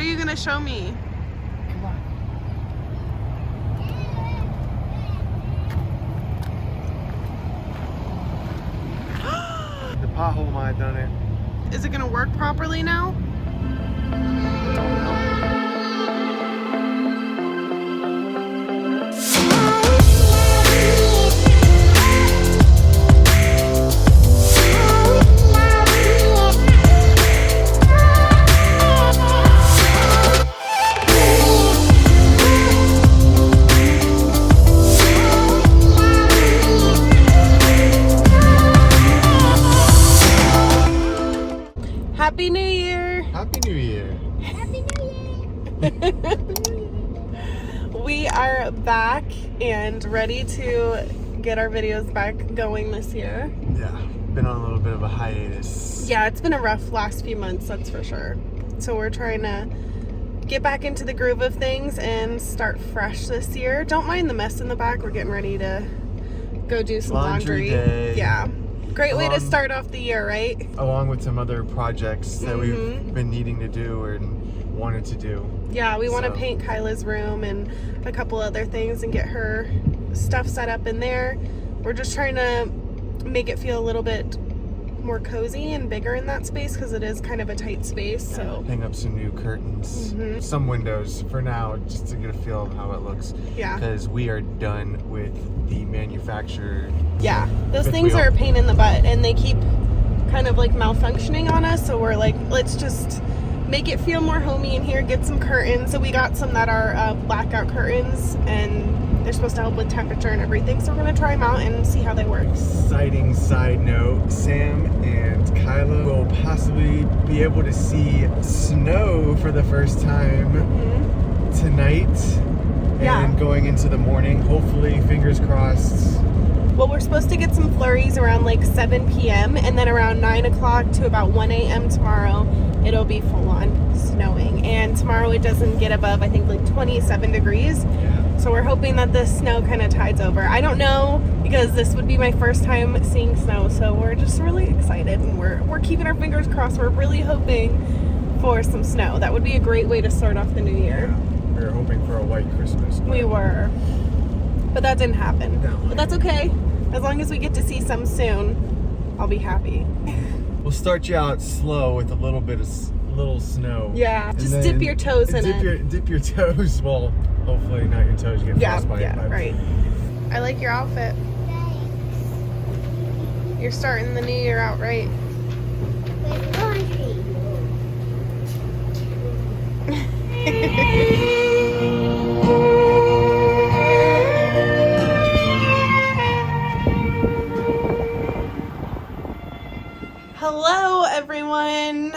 are you gonna show me? Come on. The pothole might have done it. Is it gonna work properly now? Happy New Year! Happy New Year! Happy New Year! We are back and ready to get our videos back going this year. Yeah, been on a little bit of a hiatus. Yeah, it's been a rough last few months, that's for sure. So we're trying to get back into the groove of things and start fresh this year. Don't mind the mess in the back. We're getting ready to go do some laundry. Day. Yeah. Great way to start off the year, right? Along with some other projects that we've been needing to do and wanted to do. Yeah, we want to paint Kyla's room and a couple other things and get her stuff set up in there. We're just trying to make it feel a little bit more cozy and bigger in that space because it is kind of a tight space. So hang up some new curtains, some windows for now, just to get a feel of how it looks. Yeah. Because we are done with the manufactured. Yeah, those things are a pain in the butt and they keep kind of like malfunctioning on us. So we're like, let's just make it feel more homey in here, get some curtains. So we got some that are blackout curtains and they're supposed to help with temperature and everything. So we're going to try them out and see how they work. Exciting side note, Sam and Kyla will possibly be able to see snow for the first time tonight and going into the morning. Hopefully, fingers crossed. Well, we're supposed to get some flurries around like 7 p.m. and then around 9 o'clock to about 1 a.m. tomorrow, it'll be full on snowing. And tomorrow it doesn't get above, I think, like 27 degrees. Yeah. So we're hoping that the snow kind of tides over. I don't know because this would be my first time seeing snow. So we're just really excited and we're keeping our fingers crossed. We're really hoping for some snow. That would be a great way to start off the new year. Yeah. We were hoping for a white Christmas. We were. But that didn't happen. No. But that's okay. As long as we get to see some soon, I'll be happy. We'll start you out slow with a little bit of little snow. Yeah, just dip your toes in it. Dip your toes. Well, hopefully not your toes get frostbite. Yeah, right. I like your outfit. You're starting the new year out right. With laundry. Hello, everyone.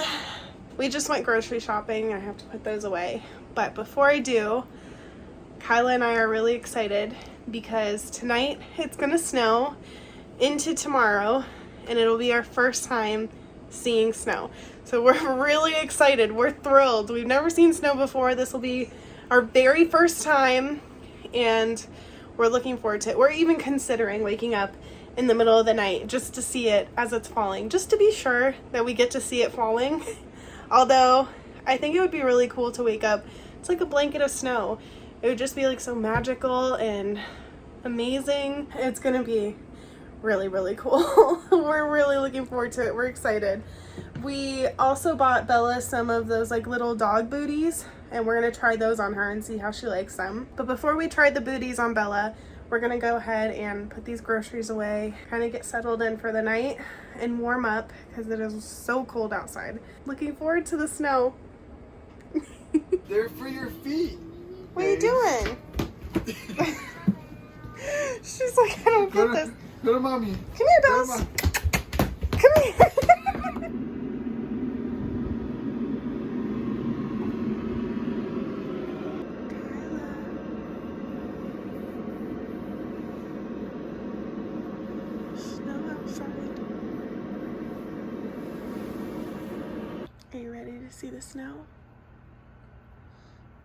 We just went grocery shopping. I have to put those away. But before I do, Kyla and I are really excited because tonight it's going to snow into tomorrow, and it'll be our first time seeing snow. So we're really excited. We're thrilled. We've never seen snow before. This will be our very first time, and we're looking forward to it. We're even considering waking up in the middle of the night just to see it as it's falling, just to be sure that we get to see it falling. Although I think it would be really cool to wake up, it's like a blanket of snow. It would just be like so magical and amazing. It's gonna be really, really cool. We're really looking forward to it. We're excited. We also bought Bella some of those like little dog booties, and we're gonna try those on her and see how she likes them. But before we try the booties on Bella, we're gonna go ahead and put these groceries away, kind of get settled in for the night and warm up because it is so cold outside. Looking forward to the snow. They're for your feet. What are you doing? She's like, I don't get this. Go to mommy. Come here, Bells. Come here. Are you ready to see the snow?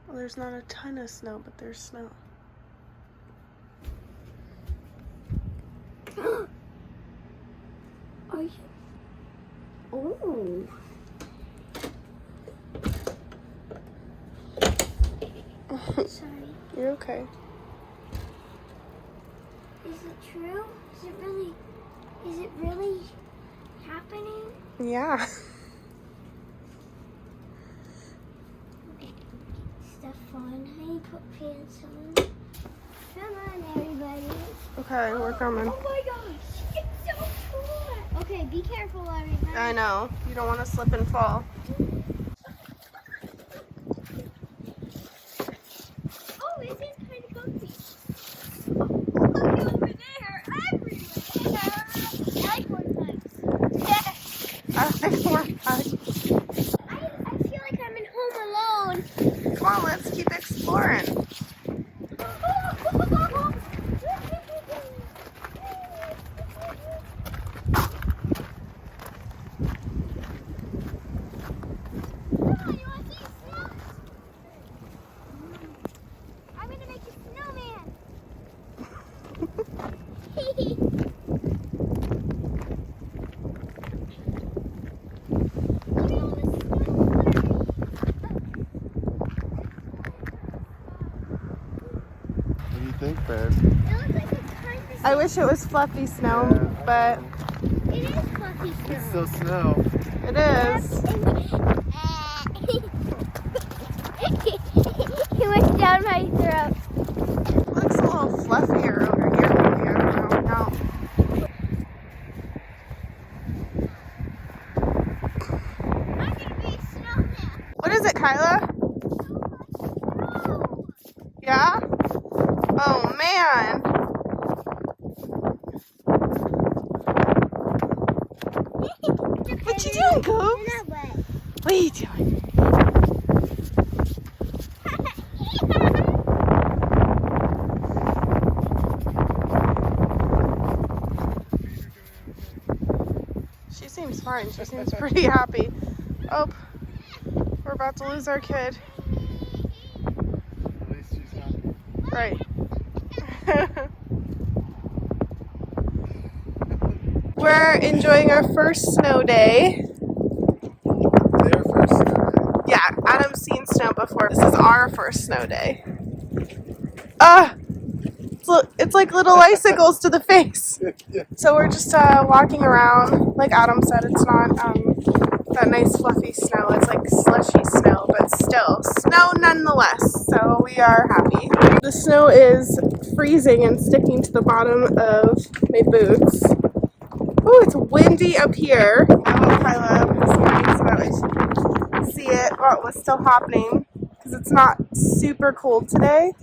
Well, there's not a ton of snow, but there's snow. Are you? Oh. Sorry. You're okay. Is it true? Is it really happening? Yeah. Stuff on. I need to put pants on. Come on, everybody. Okay, we're coming. Oh my gosh, it's so cool. Okay, be careful, everybody. I know. You don't want to slip and fall. Oh, is it kind of comfy? Look over there, everywhere. I like one hugs. I like more hugs. I feel like I'm in Home Alone. Come on, let's keep exploring. What do you think, babe? I wish it was fluffy snow, Yeah, but It is fluffy snow. It's still snow. it is. He went down my throat. Looks a little fluffier over here. Maybe. I don't know. I'm gonna be a snowman. What is it, Kyla? Yeah? Oh, man. What you doing, Goop? What are you doing? She seems fine. She seems pretty happy. Oh, we're about to lose our kid. At least she's happy. Right. We're enjoying our first snow day. Their first snow day. Yeah, Adam's seen snow before. This is our first snow day. It's like little icicles to the face. Yeah. So we're just walking around. Like Adam said, it's not that nice fluffy snow. It's like slushy snow, but still snow nonetheless. So we are happy. The snow is freezing and sticking to the bottom of my boots. Oh, it's windy up here. I will Kyla up this morning so that way she can see it while it was still happening. Because it's not super cold today.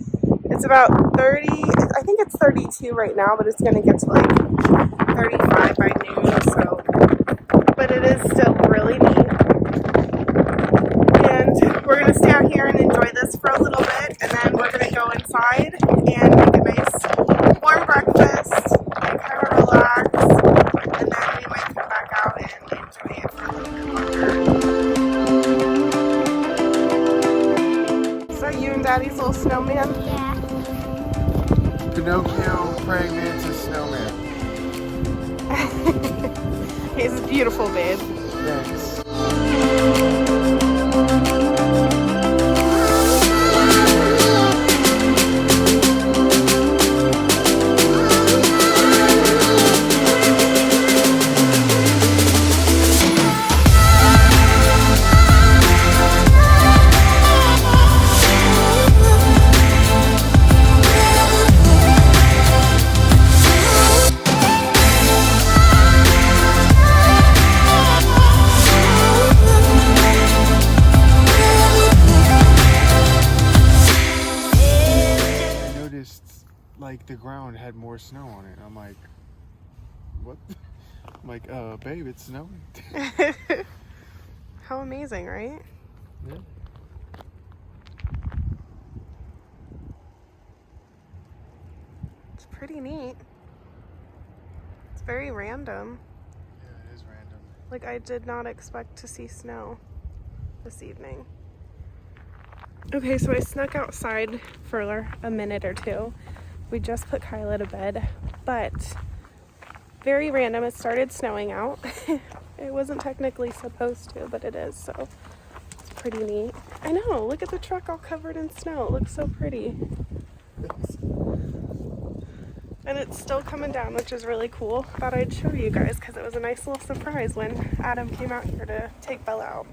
It's about 30, I think it's 32 right now, but it's going to get to like 35 by noon, so, but it is still really neat. And we're going to stay out here and enjoy this for a little bit, and then we're going to go inside and make a nice warm breakfast and kind of relax, and then we might come back out and enjoy it for a little bit longer. Is that you and Daddy's little snowman? Yeah. Pinocchio praying mantis snowman. He's beautiful, babe. Thanks. Like the ground had more snow on it. I'm like, what? I'm like, babe, it's snowing. How amazing, right? Yeah. It's pretty neat. It's very random. Yeah, it is random. Like, I did not expect to see snow this evening. Okay, so I snuck outside for a minute or two. We just put Kyla to bed, but very random. It started snowing out. It wasn't technically supposed to, but it is, so it's pretty neat. I know. Look at the truck all covered in snow. It looks so pretty. And it's still coming down, which is really cool. Thought I'd show you guys because it was a nice little surprise when Adam came out here to take Bella out.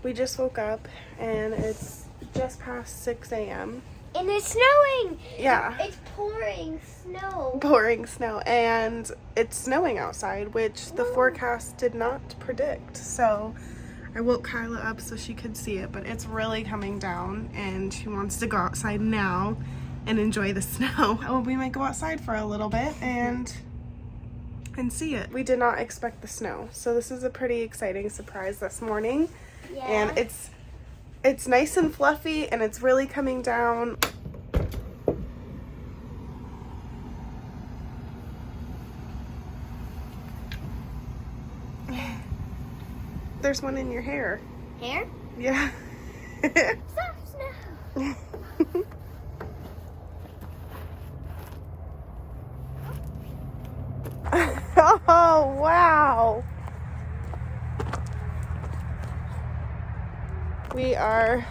We just woke up and it's just past 6 a.m. And it's snowing. Yeah. It's pouring snow. Pouring snow, and it's snowing outside, which the forecast did not predict. So I woke Kyla up so she could see it, but it's really coming down and she wants to go outside now and enjoy the snow. Oh, we might go outside for a little bit and see it. We did not expect the snow, so this is a pretty exciting surprise this morning. Yeah. And it's nice and fluffy and it's really coming down. There's one in your hair. Hair? Yeah. Soft snow. Oh, wow. We are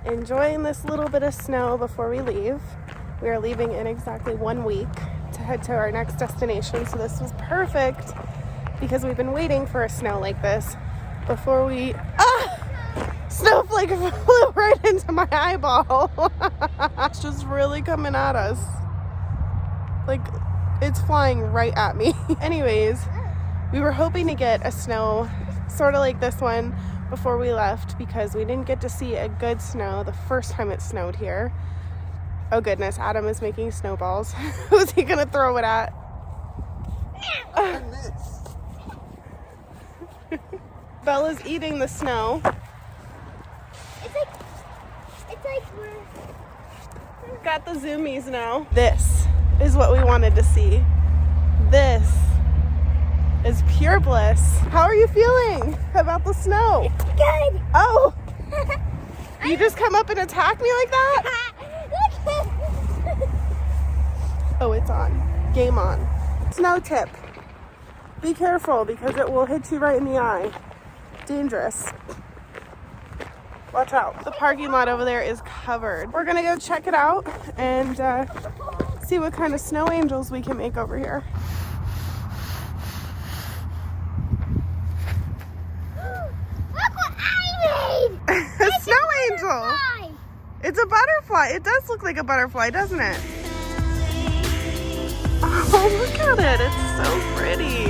enjoying this little bit of snow before we leave. We are leaving in exactly 1 week to head to our next destination. So this was perfect because we've been waiting for a snow like this before we... Snowflake flew right into my eyeball. It's just really coming at us. Like, it's flying right at me. Anyways, we were hoping to get a snow sort of like this one before we left because we didn't get to see a good snow the first time it snowed here. Oh goodness, Adam is making snowballs. Who's he gonna throw it at? Bella's eating the snow. It's like we're... Got the zoomies now. This is what we wanted to see. This is pure bliss. How are you feeling about the snow? Good. Oh, you just come up and attack me like that? Oh, it's on. Game on. Snow tip. Be careful because it will hit you right in the eye. Dangerous. Watch out. The parking lot over there is covered. We're gonna go check it out and see what kind of snow angels we can make over here. Look what I made! A snow angel! It's a butterfly. It does look like a butterfly, doesn't it? Oh, look at it. It's so pretty.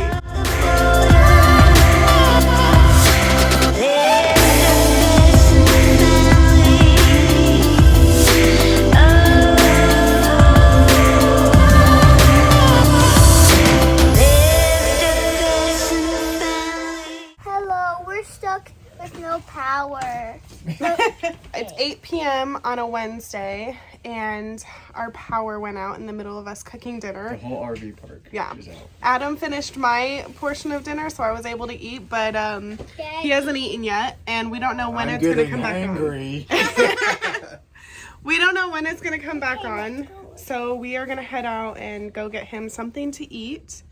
Hello, we're stuck with no power. It's 8 p.m. on a Wednesday, and our power went out in the middle of us cooking dinner. The whole RV park Yeah. is out. Adam finished my portion of dinner, so I was able to eat, but he hasn't eaten yet, and we don't know when it's going to come back angry. on. We don't know when it's going to come back on, so we are going to head out and go get him something to eat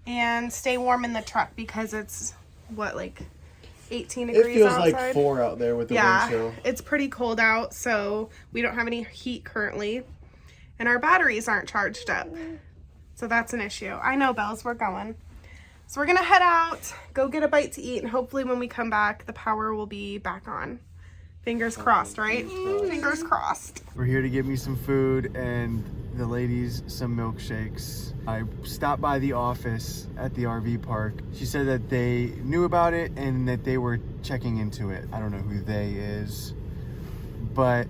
and stay warm in the truck because it's, what, like 18 It degrees feels outside? like 4 out there with the wind chill. It's pretty cold out, so we don't have any heat currently, and our batteries aren't charged up, so that's an issue. I know, Bells, we're going. So we're gonna head out, go get a bite to eat, and hopefully when we come back, the power will be back on. Fingers crossed, right? Fingers crossed. We're here to get me some food and the ladies some milkshakes. I stopped by the office at the RV park. She said that they knew about it and that they were checking into it. I don't know who they is, but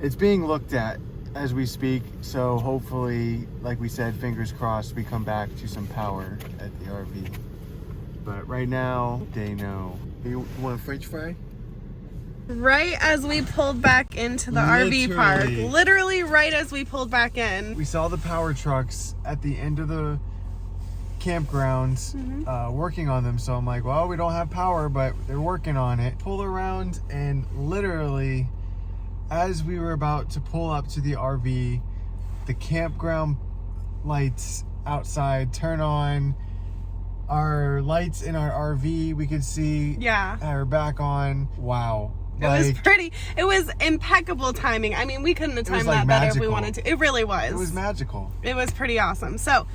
it's being looked at as we speak. So hopefully, like we said, fingers crossed, we come back to some power at the RV. But right now, they know. You want a French fry? Right as we pulled back into the RV park, literally right as we pulled back in. We saw the power trucks at the end of the campgrounds working on them. So I'm like, well, we don't have power, but they're working on it. Pull around, and literally as we were about to pull up to the RV, the campground lights outside turn on. Our lights in our RV, we could see, are back on. Wow. It was impeccable timing. I mean, we couldn't have timed like that better if we magical. wanted to. It really was. It was magical. It was pretty awesome. So,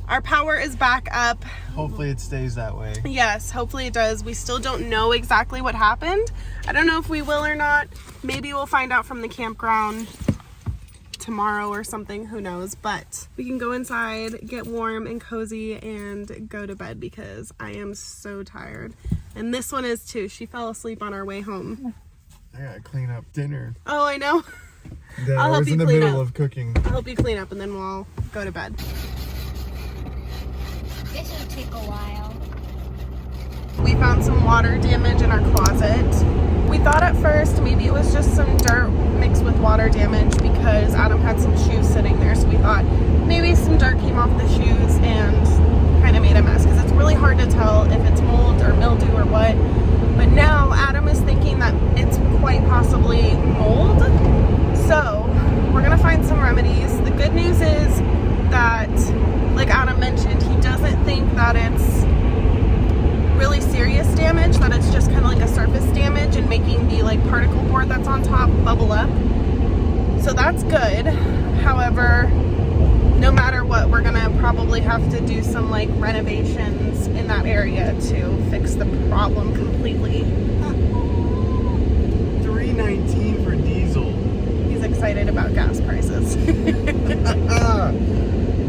our power is back up. Hopefully it stays that way. Yes, hopefully it does. We still don't know exactly what happened. I don't know if we will or not. Maybe we'll find out from the campground tomorrow or something. Who knows? But we can go inside, get warm and cozy, and go to bed because I am so tired. And this one is too. She fell asleep on our way home. I gotta clean up dinner. Oh, I know. That I'll I help was you in the clean middle up. of cooking. I'll help you clean up and then we'll go to bed. This will take a while. We found some water damage in our closet. We thought at first maybe it was just some dirt mixed with water damage because Adam had some shoes sitting there. So we thought maybe some dirt came off the shoes and kind of made a mess because it's really hard to tell if it's mold or mildew or what. But now Adam is thinking that it's quite possibly mold. So we're gonna find some remedies. The good news is that, like Adam mentioned, he doesn't think that it's really serious damage, that it's just kind of like a surface damage and making the like particle board that's on top bubble up. So that's good. However, no matter what, we're gonna probably have to do some like renovations in that area to fix the problem completely. $3.19 for diesel. He's excited about gas prices.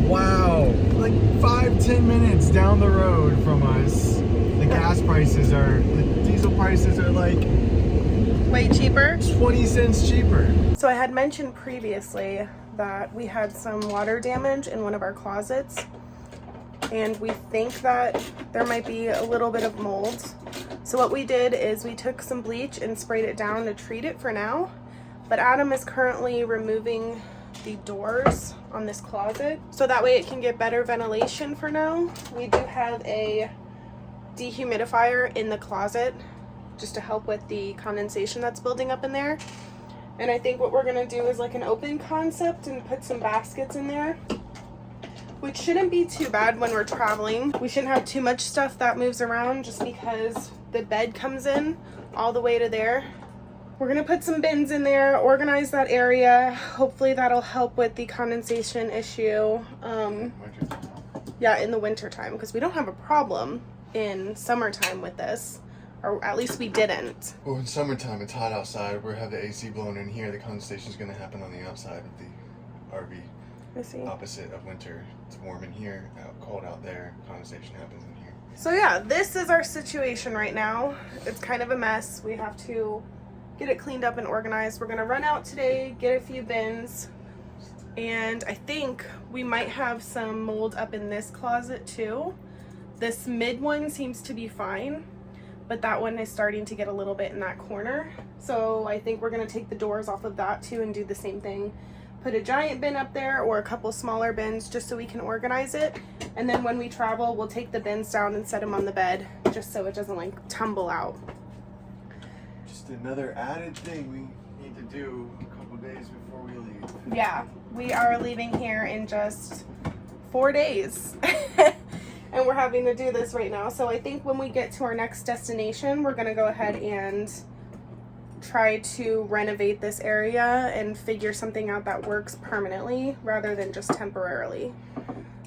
Wow. Like 5-10 minutes down the road from us, the diesel prices are like Way cheaper. 20 cents cheaper. So I had mentioned previously that we had some water damage in one of our closets, and we think that there might be a little bit of mold. So what we did is we took some bleach and sprayed it down to treat it for now. But Adam is currently removing the doors on this closet so that way it can get better ventilation for now. We do have a dehumidifier in the closet just to help with the condensation that's building up in there. And I think what we're gonna do is like an open concept and put some baskets in there, which shouldn't be too bad when we're traveling. We shouldn't have too much stuff that moves around just because the bed comes in all the way to there. We're gonna put some bins in there, organize that area. Hopefully that'll help with the condensation issue. Yeah, in the winter time, because we don't have a problem in summertime with this, or at least we didn't. Well, in summertime, it's hot outside. We have the AC blowing in here. The condensation is going to happen on the outside of the RV. I see. Opposite of winter. It's warm in here, cold out there. Condensation happens in here. So yeah, this is our situation right now. It's kind of a mess. We have to get it cleaned up and organized. We're gonna run out today, get a few bins, and I think we might have some mold up in this closet too. This mid one seems to be fine, but that one is starting to get a little bit in that corner. So I think we're gonna take the doors off of that too and do the same thing. Put a giant bin up there or a couple smaller bins just so we can organize it. And then when we travel, we'll take the bins down and set them on the bed just so it doesn't like tumble out. Just another added thing we need to do a couple days before we leave. Yeah, we are leaving here in just 4 days. And we're having to do this right now. So I think when we get to our next destination, we're gonna go ahead and try to renovate this area and figure something out that works permanently rather than just temporarily.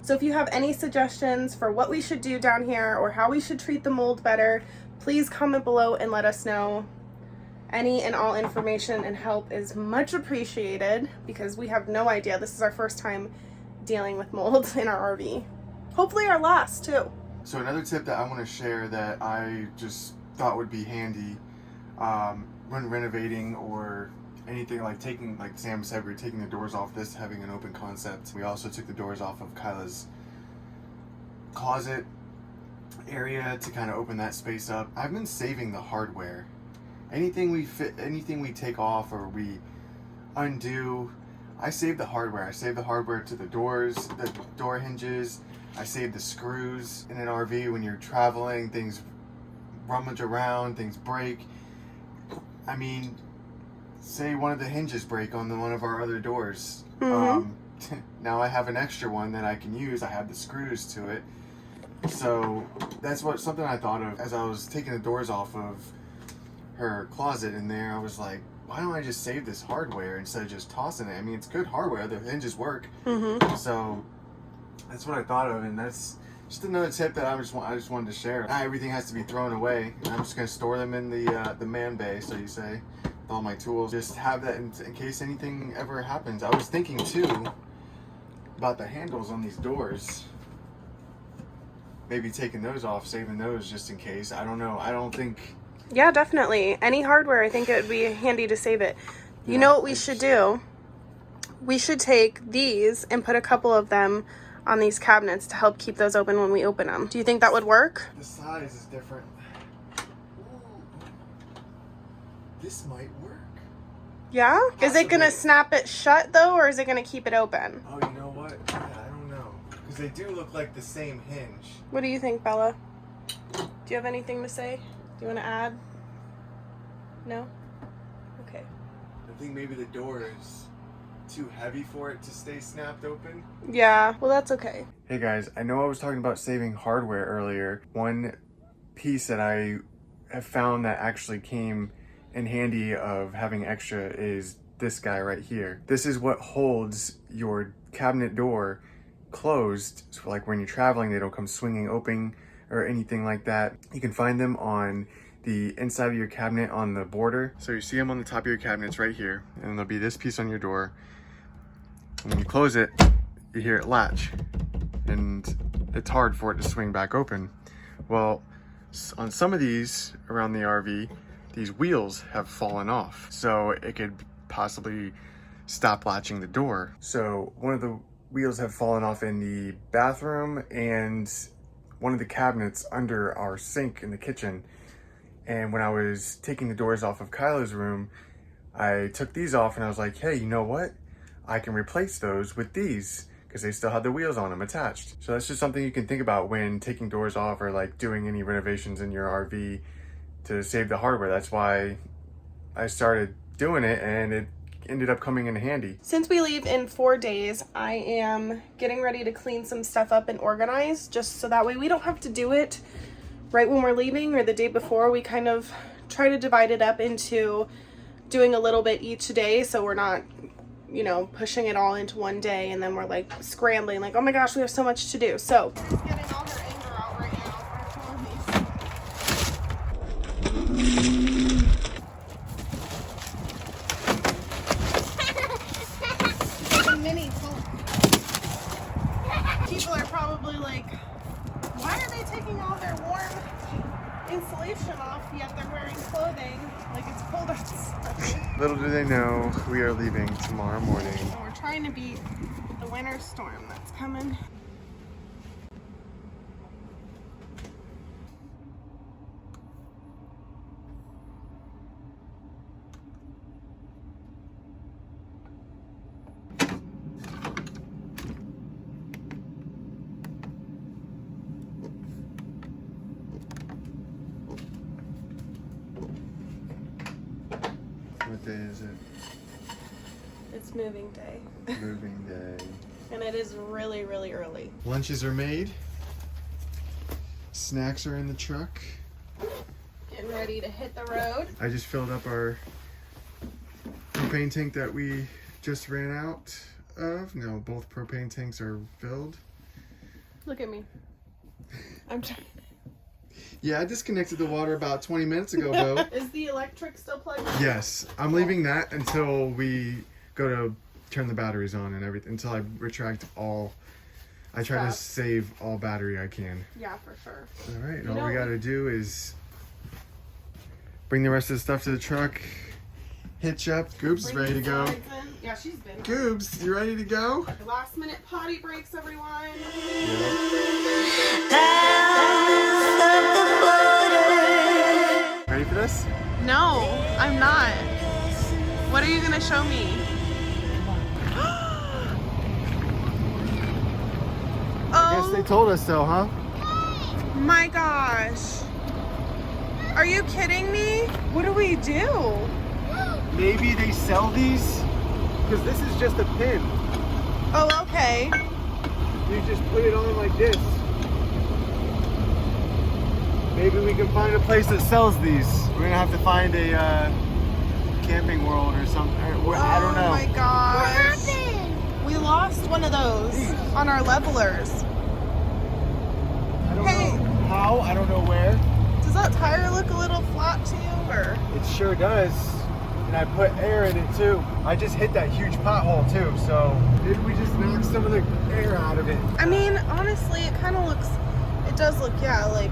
So if you have any suggestions for what we should do down here or how we should treat the mold better, please comment below and let us know. Any and all information and help is much appreciated because we have no idea. This is our first time dealing with mold in our RV. Hopefully our last too. So another tip that I want to share that I just thought would be handy when renovating or anything, like taking, like Sam said, we're taking the doors off this, having an open concept. We also took the doors off of Kyla's closet area to kind of open that space up. I've been saving the hardware. Anything we take off or we undo, I save the hardware. I save the hardware to the doors, the door hinges. I save the screws. In an RV, when you're traveling, things rummage around, things break. I mean, say one of the hinges break on one of our other doors. Now I have an extra one that I can use. I have the screws to it. So that's something I thought of as I was taking the doors off of her closet in there, I was like, why don't I just save this hardware instead of just tossing it? I mean, it's good hardware. The hinges work. So that's what I thought of, and that's just another tip that I just wanted to share. Not everything has to be thrown away. I'm just gonna store them in the man bay, so you say, with all my tools. Just have that in case anything ever happens. I was thinking too about the handles on these doors. Maybe taking those off, saving those just in case. I don't know. I don't think. Yeah, definitely. Any hardware, I think it would be handy to save it. You know what we should do? We should take these and put a couple of them on these cabinets to help keep those open when we open them. Do you think that would work? The size is different. This might work. Yeah? Possibly. Is it going to snap it shut, though, or is it going to keep it open? Oh, you know what? Yeah, I don't know. Because they do look like the same hinge. What do you think, Bella? Do you have anything to say? Do you want to add? No? Okay. I think maybe the door is too heavy for it to stay snapped open. Yeah, well, that's okay. Hey guys, I know I was talking about saving hardware earlier. One piece that I have found that actually came in handy of having extra is this guy right here. This is what holds your cabinet door closed. So like when you're traveling, they don't come swinging open or anything like that. You can find them on the inside of your cabinet on the border. So you see them on the top of your cabinets right here, and there'll be this piece on your door. And when you close it, you hear it latch, and it's hard for it to swing back open. Well, on some of these around the RV, these wheels have fallen off, so it could possibly stop latching the door. So one of the wheels have fallen off in the bathroom and one of the cabinets under our sink in the kitchen. And when I was taking the doors off of Kyla's room, I took these off and I was like, hey, you know what? I can replace those with these because they still have the wheels on them attached. So that's just something you can think about when taking doors off or like doing any renovations in your RV to save the hardware. That's why I started doing it, and it ended up coming in handy. Since we leave in 4 days, I am getting ready to clean some stuff up and organize, just so that way we don't have to do it right when we're leaving or the day before. We kind of try to divide it up into doing a little bit each day, so we're not, you know, pushing it all into one day and then we're like scrambling like, oh my gosh, we have so much to do. So she's getting all her anger out right now for these. Mini people are probably like, why are they taking all their warm insulation off yet they're wearing clothing like it's cold outside? Little do they know, we are leaving tomorrow morning. And we're trying to beat the winter storm that's coming. What day is it? It's moving day. Moving day. And it is really, really early. Lunches are made. Snacks are in the truck. Getting ready to hit the road. I just filled up our propane tank that we just ran out of. No, both propane tanks are filled. Look at me. I'm trying. Yeah, I disconnected the water about 20 minutes ago, Bo. Is the electric still plugged in? Yes, I'm leaving that until we go to turn the batteries on and everything, until I retract all. I try to save all battery I can. Yeah, for sure. All right, and all we got to do is bring the rest of the stuff to the truck, hitch up. Goobs is ready to go. Yeah, she's been. Goobs, you ready to go? Last minute potty breaks, everyone. Ready for this? No, I'm not. What are you gonna show me? I guess they told us so, huh? My gosh. Are you kidding me? What do we do? Maybe they sell these? Because this is just a pin. Oh, okay. You just put it on like this. Maybe we can find a place that sells these. We're gonna have to find a Camping World or something. I don't know. Oh my gosh. What happened? We lost one of those on our levelers. I don't Hey. know how. I don't know where. Does that tire look a little flat to you, or? It sure does. And I put air in it too. I just hit that huge pothole too, so maybe we just knock some of the air out of it. I mean, honestly, it kind of looks, it does look, yeah, like.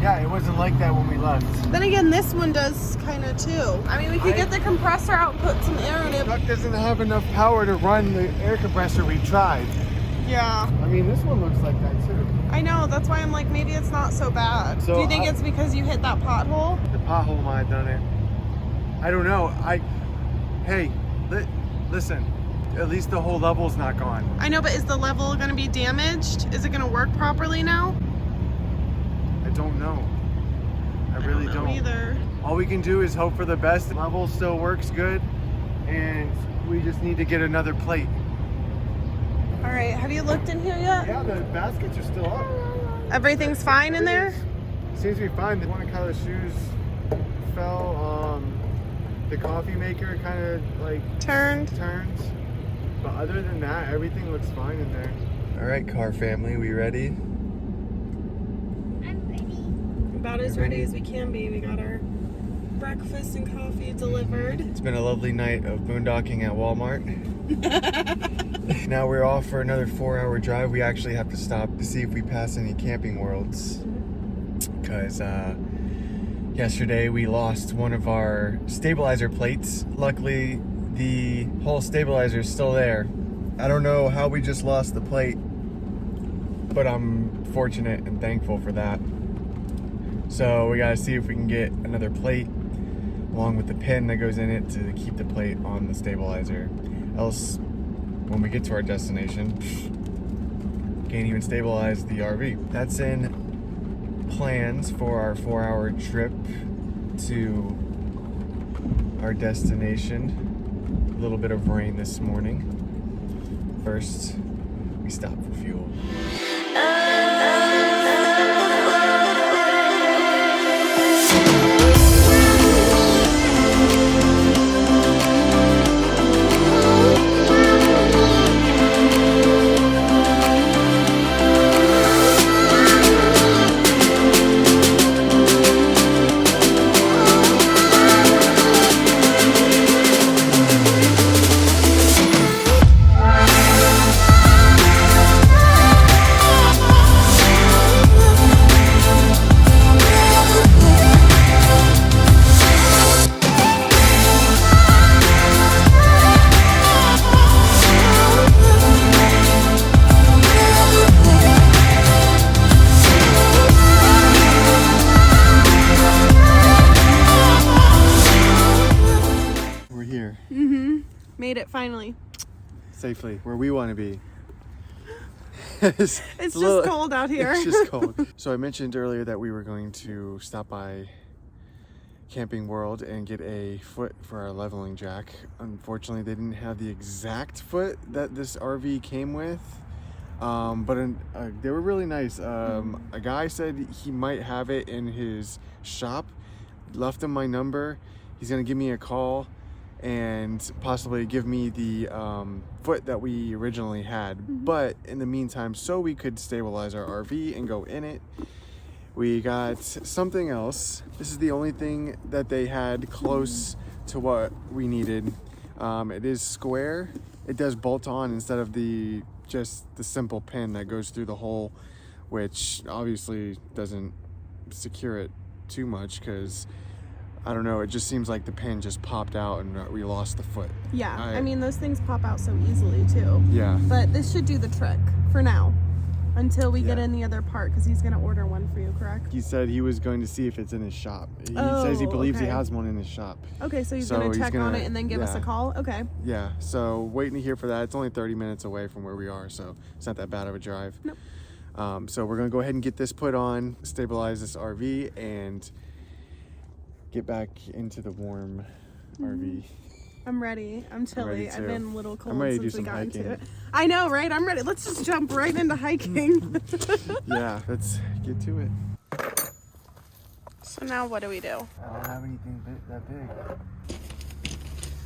Yeah, it wasn't like that when we left. Then again, this one does kind of too. I mean, we could get the compressor out and put some air in The it. truck doesn't have enough power to run the air compressor we tried. Yeah. I mean, this one looks like that too. I know, that's why I'm like, maybe it's not so bad. So Do you think it's because you hit that pothole? The pothole might have done it. I don't know. Hey, listen. At least the whole level's not gone. I know, but is the level going to be damaged? Is it going to work properly now? I don't know. I really don't know either. All we can do is hope for the best. The level still works good, and we just need to get another plate. All right, have you looked in here yet? Yeah, the baskets are still up. Everything's fine in there? Seems to be fine. One of Kyla's shoes fell. The coffee maker kind of like Turned. But other than that, everything looks fine in there. All right, car family, we ready? I'm ready. About as ready as we can be. We got our breakfast and coffee delivered. It's been a lovely night of boondocking at Walmart. Now we're off for another 4-hour drive. We actually have to stop to see if we pass any Camping Worlds. Because yesterday we lost one of our stabilizer plates. Luckily, the whole stabilizer is still there. I don't know how we just lost the plate, but I'm fortunate and thankful for that. So we gotta see if we can get another plate along with the pin that goes in it to keep the plate on the stabilizer. Else, when we get to our destination, can't even stabilize the RV. That's in plans for our 4-hour trip to our destination. A little bit of rain this morning. First, we stop for fuel. Made it finally. Safely, where we want to be. It's just cold out here. It's just cold. So I mentioned earlier that we were going to stop by Camping World and get a foot for our leveling jack. Unfortunately, they didn't have the exact foot that this RV came with, but they were really nice. A guy said he might have it in his shop. Left him my number. He's gonna give me a call and possibly give me the foot that we originally had. But in the meantime, so we could stabilize our RV and go in it, we got something else. This is the only thing that they had close to what we needed. It is square. It does bolt on instead of just the simple pin that goes through the hole, which obviously doesn't secure it too much because I don't know, it just seems like the pin just popped out and we lost the foot. Yeah, I mean, those things pop out so easily too. Yeah. But this should do the trick for now until we get in the other part, because he's going to order one for you, correct? He said he was going to see if it's in his shop. He says he believes he has one in his shop. Okay, so he's going to check on it and then give us a call? Okay. Yeah, so waiting to hear for that. It's only 30 minutes away from where we are, so it's not that bad of a drive. Nope. So we're going to go ahead and get this put on, stabilize this RV, and get back into the warm RV. I'm ready. I'm chilly. I've been a little cold since we got into it. Hiking. I know, right? I'm ready. Let's just jump right into hiking. Yeah, let's get to it. So now what do we do? I don't have anything that big.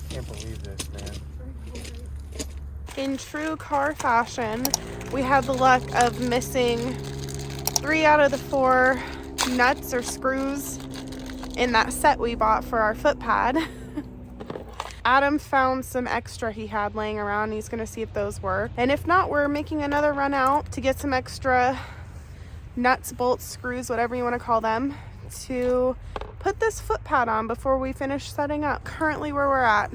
Can't believe this, man. In true car fashion, we had the luck of missing 3 out of the 4 nuts or screws in that set we bought for our foot pad. Adam found some extra he had laying around. He's gonna see if those work. And if not, we're making another run out to get some extra nuts, bolts, screws, whatever you wanna call them, to put this foot pad on before we finish setting up. Currently where we're at.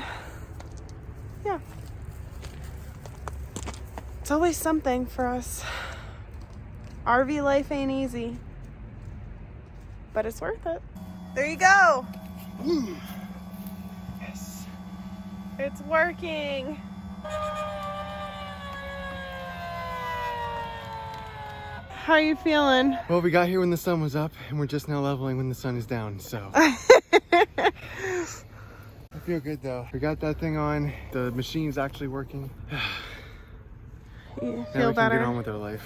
Yeah. It's always something for us. RV life ain't easy, but it's worth it. There you go. Yes. It's working. How are you feeling? Well, we got here when the sun was up, and we're just now leveling when the sun is down, so. I feel good though. We got that thing on. The machine's actually working. You Now feel we can better? get on with our life.